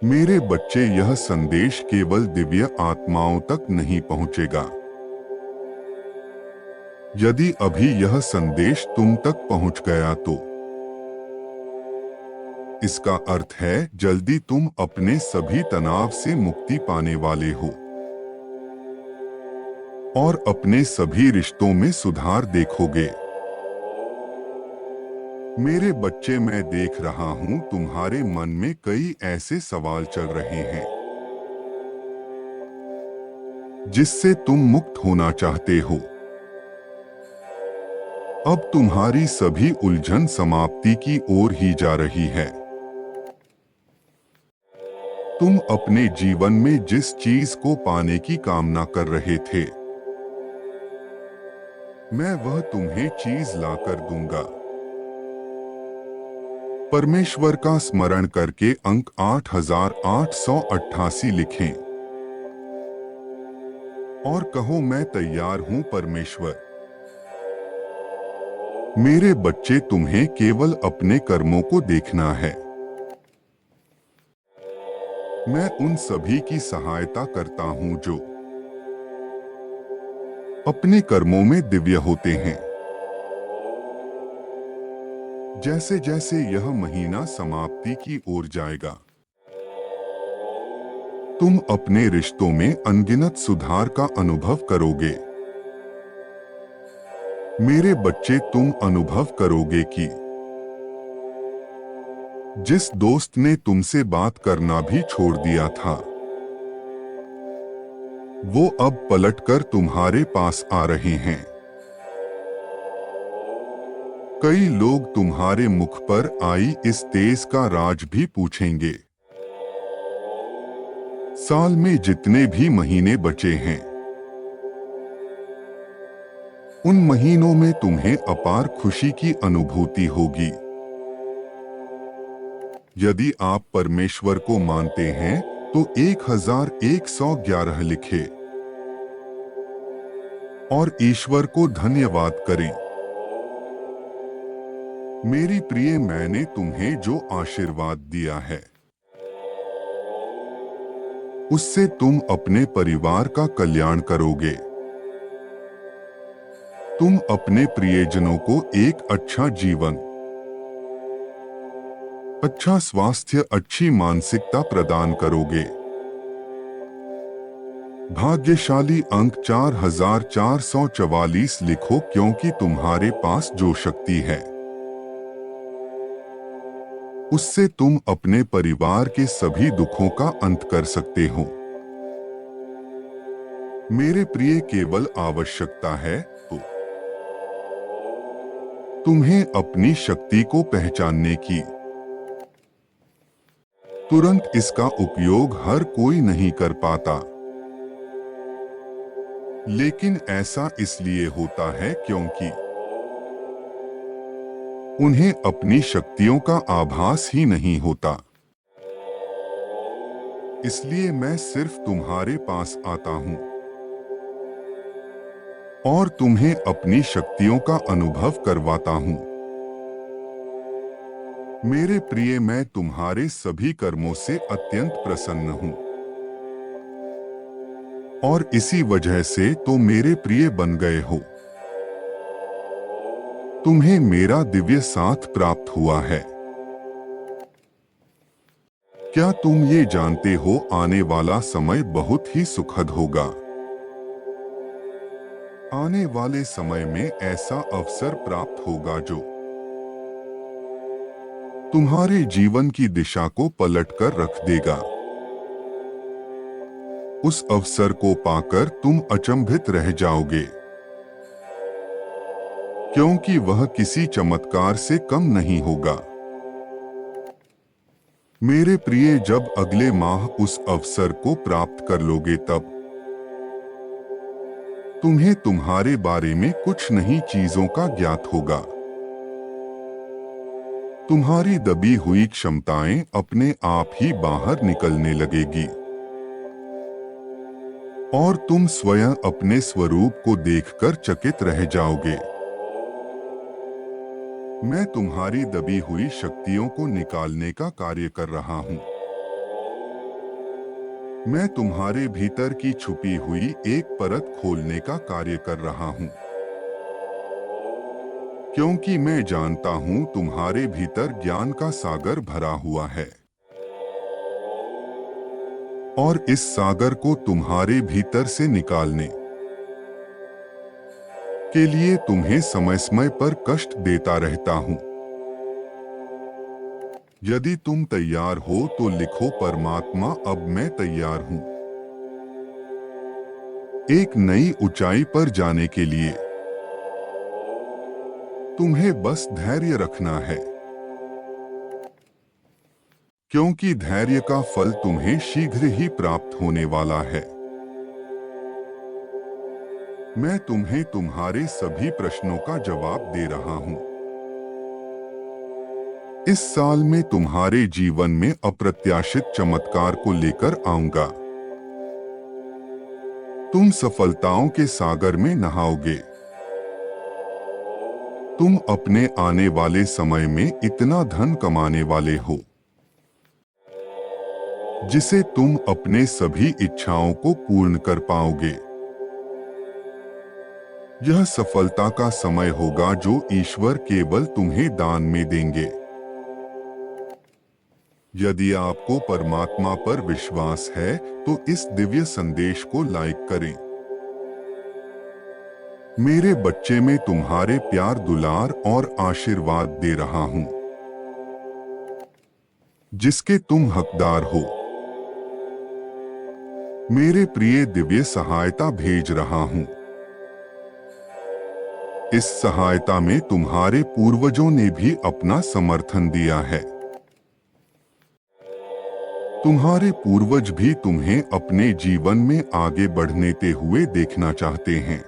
मेरे बच्चे, यह संदेश केवल दिव्य आत्माओं तक नहीं पहुंचेगा। यदि अभी यह संदेश तुम तक पहुंच गया तो इसका अर्थ है जल्दी तुम अपने सभी तनाव से मुक्ति पाने वाले हो और अपने सभी रिश्तों में सुधार देखोगे। मेरे बच्चे, मैं देख रहा हूं तुम्हारे मन में कई ऐसे सवाल चल रहे हैं जिससे तुम मुक्त होना चाहते हो। अब तुम्हारी सभी उलझन समाप्ति की ओर ही जा रही है। तुम अपने जीवन में जिस चीज को पाने की कामना कर रहे थे, मैं वह तुम्हें चीज लाकर दूंगा। परमेश्वर का स्मरण करके अंक 8888 लिखें और कहो, मैं तैयार हूं परमेश्वर। मेरे बच्चे, तुम्हें केवल अपने कर्मों को देखना है। मैं उन सभी की सहायता करता हूं जो अपने कर्मों में दिव्य होते हैं। जैसे जैसे यह महीना समाप्ति की ओर जाएगा, तुम अपने रिश्तों में अनगिनत सुधार का अनुभव करोगे। मेरे बच्चे, तुम अनुभव करोगे कि जिस दोस्त ने तुमसे बात करना भी छोड़ दिया था, वो अब पलटकर तुम्हारे पास आ रहे हैं। कई लोग तुम्हारे मुख पर आई इस तेज का राज भी पूछेंगे। साल में जितने भी महीने बचे हैं, उन महीनों में तुम्हें अपार खुशी की अनुभूति होगी। यदि आप परमेश्वर को मानते हैं तो 1111 लिखें और ईश्वर को धन्यवाद करें। मेरी प्रिय, मैंने तुम्हें जो आशीर्वाद दिया है, उससे तुम अपने परिवार का कल्याण करोगे। तुम अपने प्रियजनों को एक अच्छा जीवन, अच्छा स्वास्थ्य, अच्छी मानसिकता प्रदान करोगे। भाग्यशाली अंक 4444 लिखो, क्योंकि तुम्हारे पास जो शक्ति है, उससे तुम अपने परिवार के सभी दुखों का अंत कर सकते हो। मेरे प्रिय, केवल आवश्यकता है तो तुम्हें अपनी शक्ति को पहचानने की। तुरंत इसका उपयोग हर कोई नहीं कर पाता, लेकिन ऐसा इसलिए होता है क्योंकि उन्हें अपनी शक्तियों का आभास ही नहीं होता। इसलिए मैं सिर्फ तुम्हारे पास आता हूं और तुम्हें अपनी शक्तियों का अनुभव करवाता हूं। मेरे प्रिय, मैं तुम्हारे सभी कर्मों से अत्यंत प्रसन्न हूं और इसी वजह से तो मेरे प्रिय बन गए हो। तुम्हें मेरा दिव्य साथ प्राप्त हुआ है। क्या तुम ये जानते हो, आने वाला समय बहुत ही सुखद होगा। आने वाले समय में ऐसा अवसर प्राप्त होगा जो तुम्हारे जीवन की दिशा को पलटकर रख देगा। उस अवसर को पाकर तुम अचंभित रह जाओगे, क्योंकि वह किसी चमत्कार से कम नहीं होगा। मेरे प्रिय, जब अगले माह उस अवसर को प्राप्त कर लोगे, तब तुम्हें तुम्हारे बारे में कुछ नई चीजों का ज्ञात होगा। तुम्हारी दबी हुई क्षमताएं अपने आप ही बाहर निकलने लगेगी और तुम स्वयं अपने स्वरूप को देखकर चकित रह जाओगे। मैं तुम्हारी दबी हुई शक्तियों को निकालने का कार्य कर रहा हूं। मैं तुम्हारे भीतर की छुपी हुई एक परत खोलने का कार्य कर रहा हूँ, क्योंकि मैं जानता हूँ तुम्हारे भीतर ज्ञान का सागर भरा हुआ है और इस सागर को तुम्हारे भीतर से निकालने के लिए तुम्हें समय समय पर कष्ट देता रहता हूँ। यदि तुम तैयार हो तो लिखो, परमात्मा अब मैं तैयार हूँ एक नई ऊंचाई पर जाने के लिए। तुम्हें बस धैर्य रखना है, क्योंकि धैर्य का फल तुम्हें शीघ्र ही प्राप्त होने वाला है। मैं तुम्हें तुम्हारे सभी प्रश्नों का जवाब दे रहा हूं। इस साल में तुम्हारे जीवन में अप्रत्याशित चमत्कार को लेकर आऊंगा। तुम सफलताओं के सागर में नहाओगे। तुम अपने आने वाले समय में इतना धन कमाने वाले हो जिसे तुम अपने सभी इच्छाओं को पूर्ण कर पाओगे। यह सफलता का समय होगा जो ईश्वर केवल तुम्हें दान में देंगे। यदि आपको परमात्मा पर विश्वास है तो इस दिव्य संदेश को लाइक करें। मेरे बच्चे, मैं तुम्हारे प्यार, दुलार और आशीर्वाद दे रहा हूं जिसके तुम हकदार हो। मेरे प्रिय, दिव्य सहायता भेज रहा हूं। इस सहायता में तुम्हारे पूर्वजों ने भी अपना समर्थन दिया है। तुम्हारे पूर्वज भी तुम्हें अपने जीवन में आगे बढ़ते हुए देखना चाहते हैं।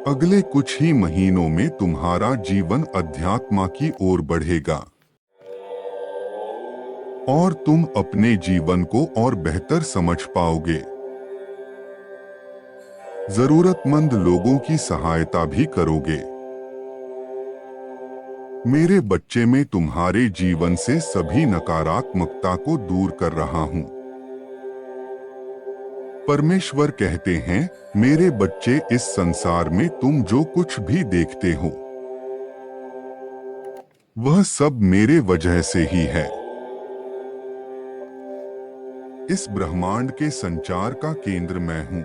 अगले कुछ ही महीनों में तुम्हारा जीवन अध्यात्म की ओर बढ़ेगा और तुम अपने जीवन को और बेहतर समझ पाओगे। जरूरतमंद लोगों की सहायता भी करोगे। मेरे बच्चे, मैं तुम्हारे जीवन से सभी नकारात्मकता को दूर कर रहा हूं। परमेश्वर कहते हैं, मेरे बच्चे, इस संसार में तुम जो कुछ भी देखते हो वह सब मेरे वजह से ही है। इस ब्रह्मांड के संचार का केंद्र मैं हूं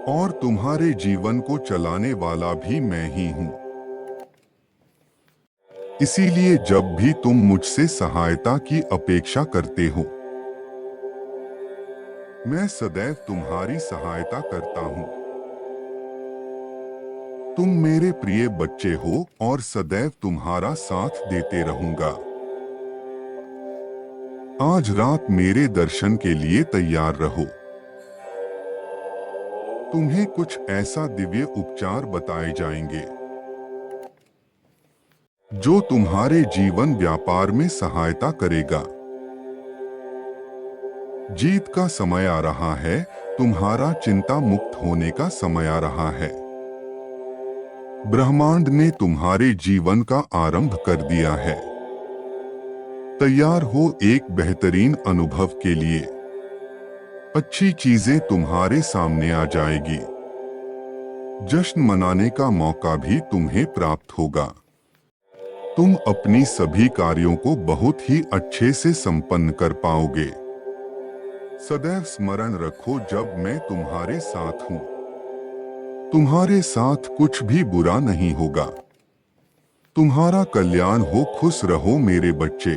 और तुम्हारे जीवन को चलाने वाला भी मैं ही हूं। इसीलिए जब भी तुम मुझसे सहायता की अपेक्षा करते हो, मैं सदैव तुम्हारी सहायता करता हूं। तुम मेरे प्रिय बच्चे हो और सदैव तुम्हारा साथ देते रहूंगा। आज रात मेरे दर्शन के लिए तैयार रहो। तुम्हें कुछ ऐसा दिव्य उपचार बताए जाएंगे जो तुम्हारे जीवन व्यापार में सहायता करेगा। जीत का समय आ रहा है। तुम्हारा चिंता मुक्त होने का समय आ रहा है। ब्रह्मांड ने तुम्हारे जीवन का आरंभ कर दिया है। तैयार हो एक बेहतरीन अनुभव के लिए। अच्छी चीजें तुम्हारे सामने आ जाएगी। जश्न मनाने का मौका भी तुम्हें प्राप्त होगा। तुम अपनी सभी कार्यों को बहुत ही अच्छे से संपन्न कर पाओगे। सदैव स्मरण रखो, जब मैं तुम्हारे साथ हूं, तुम्हारे साथ कुछ भी बुरा नहीं होगा। तुम्हारा कल्याण हो। खुश रहो मेरे बच्चे।